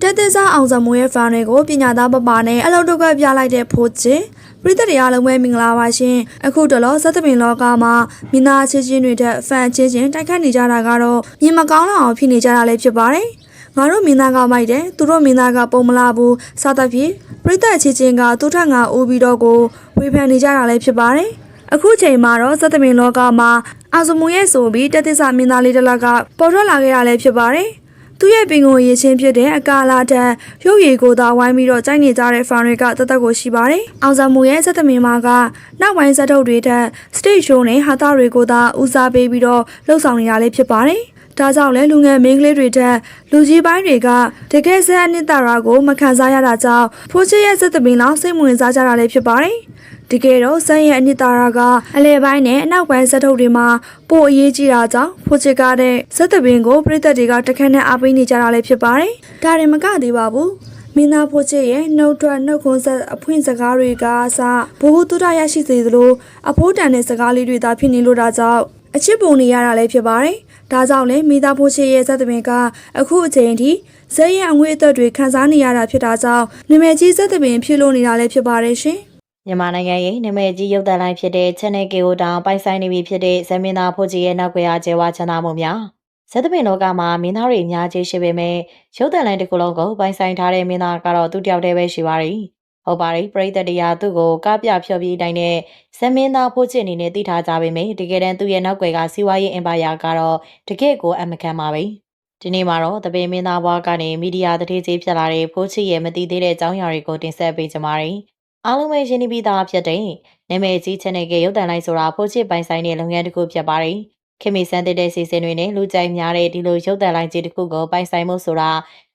တက်သစားအောင်စမိုးရဲ့ဖန်တွေကိုပညာသားပပနဲ့အလုပ်တုပ်ကပြလိုက်တဲ့ဖိုးချစ်ပရိသတ်တွေအားလုံးပဲမင်္ဂလာပါရှင်အခုတလောဇက်သမင်လောကမှာမင်းသားချင်းချင်းတွေတဲ့ဖန်ချင်းချင်းတိုက်ခတ်နေကြတာကတော့မြင်မကောင်းတော့အောင်ဖြစ်နေကြတာလည်းဖြစ်ပါတယ်ငါတို့မင်းသားကမိုက်တယ်သူတို့မင်းသားကပုံမလာဘူးစသဖြင့်ပရိသတ်ချင်းချင်းကသူထက်ငါအိုးပြီးတော့ကိုဝေဖန်နေကြတာလည်းဖြစ်ပါတယ်အခုချိန်မှာတော့ဇက်သမင်လောကမှာအောင်စမိုးရဲ့ဆိုပြီးတက်သစားမင်းသားလေးတစ်လက်ကပေါ်ထွက်လာခဲ့တာလည်းဖြစ်ပါတယ်သူရဲ့ပင်ကိုရည်ချင်းဖြစ်တဲ့အကာလာတန်ရုပ်ရည်ကိုသာဝိုင်းပြီးတော့ကြိုက်နေကြတဲ့ဖန်တွေကတသက်ကိုရှိပါတယ်။အောင်စမူရဲ့ဇက်သမင်မာကနောက်ပိုင်းဇက်ထုတ်တွေထက် stage show နဲ့ဟာတာတွေကိုသာဦးစားပေးပြီးတော့လှုပ်ဆောင်နေတာလေးဖြစ်ပါတယ်။ဒါကြောင့်လဲလူငယ်မင်းကလေးတွေထက်လူကြီးပိုင်းတွေကတကယ်ဇက်အနှစ်သာရကိုမခံစားရတာကြောင့်ဖိုးချစ်ရဲ့ဇက်သမင်လောက်စိတ်ဝင်စားကြတာလေးဖြစ်ပါတယ်။တကယ်တော့ဇက်ရဲ့အနှစ်သာရကအလဲပိုင်းနဲ့အနောက်ပိုင်းဇက်ထုတ်တွေမှာပိုအရေးကြီးတာကြောင့်ဖိုးချစ်ကတဲ့ဇက်သမင်ကိုပြည်သက်တွေကတခက်နဲ့အားပေးနေကြတာလည်းဖြစ်ပါတယ်။ဒါရင်မကသေးပါဘူး။မင်းသားဖိုးချစ်ရဲ့နှုတ်ထွက်နှုတ်ခွန်းဆက်အဖွင့်စကားတွေကအစဘိုးဘတုဒရရှိစေသလိုအဖိုးတန်တဲ့စကားလေးတွေသာဖြစ်နေလို့ဒါကြောင့်အချစ်ပုံနေရတာလည်းဖြစ်ပါတယ်။ဒါကြောင့်လဲမိသားဖိုးချစ်ရဲ့ဇက်သမင်ကအခုအချိန်ထိဇက်ရဲ့အငွေအသက်တွေခံစားနေရတာဖြစ်တာကြောင့်နာမည်ကြီးဇက်သမင်ဖြစ်လို့နေတာလည်းဖြစ်ပါတယ်ရှင်။မြန်မာနိုင်ငံရဲ့နာမည်ကြီးရုပ်သံလိုင်းဖြစ်တဲ့ Channel K ကိုတောင်ပိုင်ဆိုင်နေပြီဖြစ်တဲ့ဇမင်းသားဖိုးကြီးရဲ့နောက်ွယ်အားကျဲဝါချမ်းသာမှုများဇက်သမင်လောကမှာမင်းသားတွေအများကြီးရှိပေမဲ့ရုပ်သံလိုင်းတစ်ခုလုံးကိုပိုင်ဆိုင်ထားတဲ့မင်းသားကတော့သူတယောက်တည်းပဲရှိပါရီဟုတ်ပါရီပရိသတ်တရားသူ့ကိုကပြဖြောပြီးတိုင်းနဲ့ဇမင်းသားဖိုးကြီးအနေနဲ့သိထားကြပေမဲ့တကယ်တမ်းသူ့ရဲ့နောက်ွယ်ကစီးပွားရေးအင်ပါယာကတော့တကယ့်ကိုအမခံပါပဲဒီနေ့မှာတော့တပင်းမင်းသားဘွားကနေမီဒီယာတတိကြီးဖြစ်လာတဲ့ဖိုးချစ်ရဲ့မသိသေးတဲ့အကြောင်းအရာတွေကိုတင်ဆက်ပေးကြပါမယ်။အားလုံးပဲရှင်းပြီးသားဖြစ်တဲ့နာမည်ကြီး Channel K ရုပ်သံလိုင်းဆိုတာဖိုးချစ်ပိုင်ဆိုင်တဲ့လုပ်ငန်းတစ်ခုဖြစ်ပါတယ်။ခင်မီစန်းတဲ့စီစဉ်တွေနဲ့လူကြိုက်များတဲ့ဒီလိုရုပ်သံလိုင်းကြီးတစ်ခုကိုပိုင်ဆိုင်မှုဆိုတာ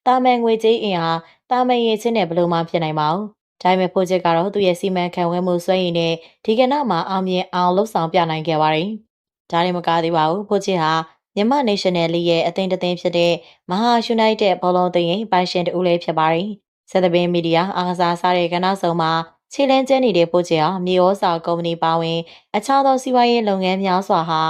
တာမန်ငွေကြေးအင်အားတာမန်ရည်ချင်းနဲ့ဘယ်လိုမှဖြစ်နိုင်ပါဘူး။ဒါပေမဲ့ဖိုးချစ်ကတော့သူ့ရဲ့စီမံခန့်ခွဲမှုစွမ်းရည်နဲ့ဒီကနေ့မှာအောင်မြင်အောင်လှုပ်ဆောင်ပြနိုင်ခဲ့ပါတယ်။ဒါနဲ့မကားသေးပါဘူးဖိုးချစ်ဟာမြန်မာ National League ရဲ့အသင်းတစ်သင်းဖြစ်တဲ့မဟာယူနိုက်တက်ဘောလုံးအသင်းရဲ့ပိုင်ရှင်တူလေးဖြစ်ပါတယ်။ဆက်သပင်းမီဒီယာအားကစားစားတဲ့ကဏ္ဍဆောင်မှာခြေလန်းကျန်းနေတဲ့ဖိုးချစ်ဟာမြေဩစာကုမ္ပဏီပါဝင်အခြားသောစီးပွားရေးလုပ်ငန်းများစွာဟာ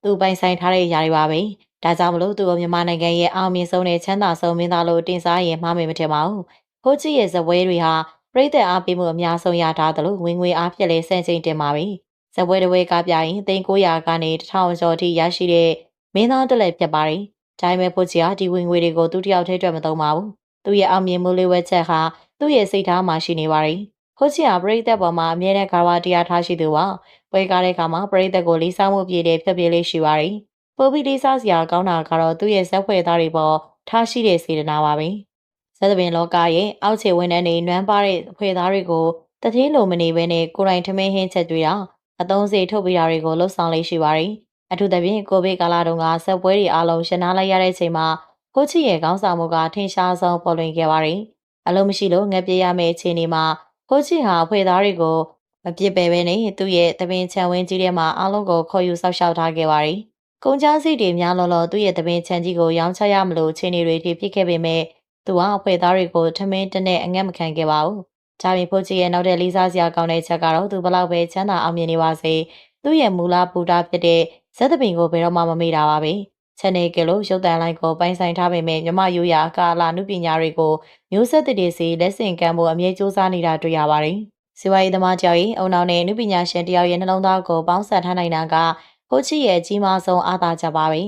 သူပိုင်ဆိုင်ထားတဲ့ຢာတွေပါပဲ။ဒါကြောင့်မလို့သူ့မြန်မာနိုင်ငံရဲ့အောင်မြင်ဆုံးနဲ့ချမ်းသာဆုံးမင်းသားလို့တင်စားရင်မှားမယ်မထင်ပါဘူး။ဖိုးချစ်ရဲ့ဇပွဲတွေဟာပြည်သက်အားပေးမှုအများဆုံးရထားသလိုဝင်ငွေအားဖြင့်လည်းစံချိန်တင်ပါပဲ။ဇပွဲတစ်ဝဲကပြရင်3900ကနေ1000ကျော်ထိရရှိတဲ့မင်းသားတစ်လက်ဖြစ်ပါတယ်။ဒါပေမဲ့ဖိုးချစ်ဟာဒီဝင်ငွေတွေကိုသူတယောက်တည်းအတွက်မသုံးပါဘူး။သူ့ရဲ့အောင်မြင်မှုလေးဝက်ချက်ဟာသူ့ရဲ့စိတ်ထားမှာရှိနေပါတယ်။ဖိုးချစ်ဟာပရိသတ်ပေါ်မှာအမြဲတမ်းကာဝတရားထားရှိသူပါပွဲကားတဲ့အခါမှာပရိသတ်ကိုလေးစားမှုပြည့်တဲ့ဖြတ်ပြေးလေးရှိပါတယ်ပိုပြီးလေးစားစရာကောင်းတာကတော့သူ့ရဲ့ဇက်ဖွဲ့သားတွေပေါ်ထားရှိတဲ့စေတနာပါပဲဇက်သပင်လောကရဲ့အောက်ခြေဝန်ထမ်းတွေနွမ်းပါတဲ့ဖွဲ့သားတွေကိုတတိလိုမနေဘဲနဲ့ကိုယ်တိုင်ထမင်းဟင်းချက်တွေတာအသုံးစေထုတ်ပေးတာတွေကိုလှုပ်ဆောင်လေးရှိပါတယ်အထူးသဖြင့်ကိုဗစ်ကာလတုန်းကဇက်ပွဲတွေအားလုံးရှင်းနာလိုက်ရတဲ့ချိန်မှာဖိုးချစ်ရဲ့ခေါင်းဆောင်မှုကထင်ရှားဆုံးပေါ်လွင်ခဲ့ပါတယ်အလုံးမရှိလို့ငက်ပြေးရမယ့်အခြေအနေမှာဖိုးချစ်ဟာဖွဲ့သားတွေကိုမပြစ်ပယ်ပဲနဲ့သူ့ရဲ့တပင်ချံဝင်းကြီးထဲမှာအားလုံးကိုခေါ်ယူဆောက်ရှောက်ထားခဲ့ပါတယ်။ကုန်ကျစရိတ်တွေများလောသူ့ရဲ့တပင်ချံကြီးကိုရောင်းချရမလို့ခြေနေတွေထိဖြစ်ခဲ့ပေမဲ့သူဟာအဖွဲ့သားတွေကိုထမင်းတနဲ့အငတ်မခံခဲ့ပါဘူး။ဒါပြင်ဖိုးချစ်ရဲ့နောက်တဲ့လေးစားစရာကောင်းတဲ့ချက်ကတော့သူဘလောက်ပဲချမ်းသာအောင်မြင်နေပါစေသူ့ရဲ့မူလပူတာဖြစ်တဲ့ဇက်တပင်ကိုဘယ်တော့မှမမေ့တာပါပဲ။ Channel K လို့ရုပ်သံလိုင်းကိုပိုင်ဆိုင်ထားပေမဲ့မြမရိုးရာကာလာနုပညာတွေကိုမျိုးဆက်တည်စီလက်ဆင့်ကမ်းဖို့အမြဲစူးစမ်းနေတာတွေ့ရပါတယ်။စီဝါရေးသမားကြောင့်အုံနောက်နဲ့နုပညာရှင်တယောက်ရဲ့နှလုံးသားကိုပေါင်းစပ်ထားနိုင်တာကဖိုးချစ်ရဲ့အကြီးမားဆုံးအားသာချက်ပါပဲ